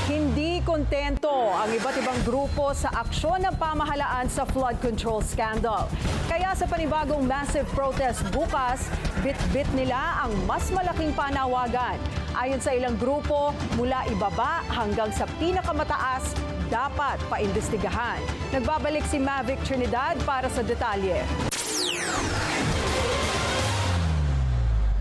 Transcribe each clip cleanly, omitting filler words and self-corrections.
Hindi kontento ang iba't ibang grupo sa aksyon ng pamahalaan sa flood control scandal. Kaya sa panibagong massive protest bukas, bit-bit nila ang mas malaking panawagan. Ayon sa ilang grupo, mula ibaba hanggang sa pinakamataas, dapat paimbestigahan. Nagbabalik si Mavic Trinidad para sa detalye.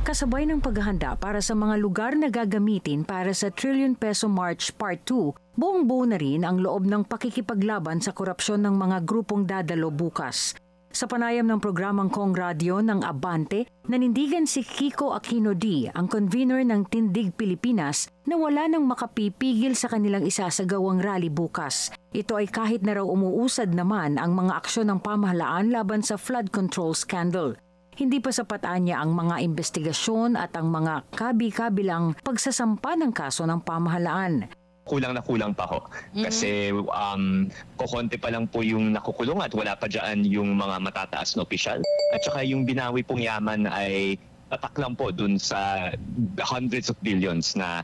Kasabay ng paghahanda para sa mga lugar na gagamitin para sa Trillion Peso March Part 2, buong-buo na rin ang loob ng pakikipaglaban sa korupsyon ng mga grupong dadalo bukas. Sa panayam ng programang Kong Radio ng Abante, nanindigan si Kiko Aquino D, ang convener ng Tindig Pilipinas, na wala nang makapipigil sa kanilang isasagawang rally bukas. Ito ay kahit na raw umuusad naman ang mga aksyon ng pamahalaan laban sa flood control scandal. Hindi pa sapat niya ang mga investigasyon at ang mga kabi-kabilang pagsasampa ng kaso ng pamahalaan. Kulang na kulang pa ho. Kasi kukonti pa lang po yung nakukulong at wala pa dyan yung mga matataas na opisyal. At saka yung binawi pong yaman ay tatak lang po dun sa hundreds of billions na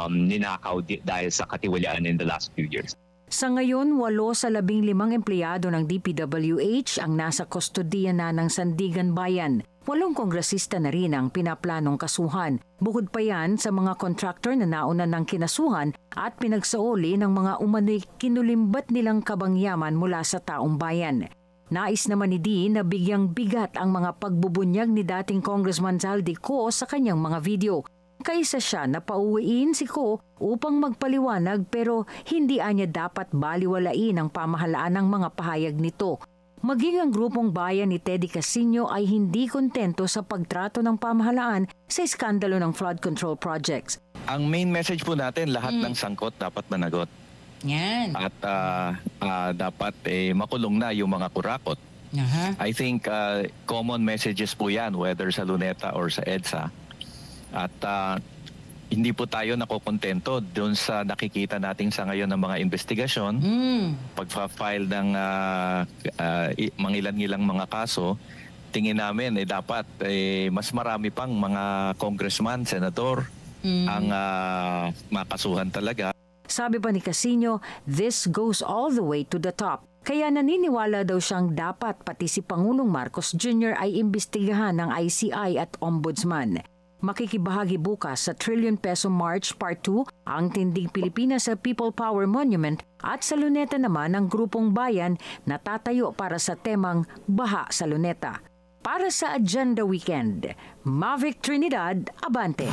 ninakaw dahil sa katiwalaan in the last few years. Sa ngayon, 8 sa 15 empleyado ng DPWH ang nasa kustodiya na ng Sandigan Bayan. 8 kongresista na rin ang pinaplanong kasuhan. Bukod pa yan sa mga kontraktor na nauna ng kinasuhan at pinagsauli ng mga umano'y kinulimbat nilang kabangyaman mula sa taong bayan. Nais naman ni Dee na bigyang bigat ang mga pagbubunyag ni dating Congressman Zaldi Co sa kanyang mga video. Kaisa siya na pauwiin si Ko upang magpaliwanag pero hindi niya dapat baliwalain ang pamahalaan ng mga pahayag nito. Maging ang grupong bayan ni Teddy Casino ay hindi kontento sa pagtrato ng pamahalaan sa iskandalo ng flood control projects. Ang main message po natin, lahat ng sangkot dapat managot. Yan. At dapat makulong na yung mga kurakot. I think common messages po yan, whether sa Luneta or sa EDSA. At hindi po tayo nakokontento doon sa nakikita natin sa ngayon ng mga investigasyon. Pagpa-file ng mangilan-ngilang mga kaso, tingin namin dapat mas marami pang mga congressman, senador ang makasuhan talaga. Sabi pa ni Casino, this goes all the way to the top. Kaya naniniwala daw siyang dapat pati si Pangulong Marcos Jr. ay imbestigahan ng ICI at Ombudsman. Makikibahagi bukas sa Trillion Peso March Part 2 ang Tindig Pilipinas sa People Power Monument at sa Luneta naman ang grupong bayan na tatayo para sa temang Baha sa Luneta. Para sa Agenda Weekend, Mavic Trinidad, Abante.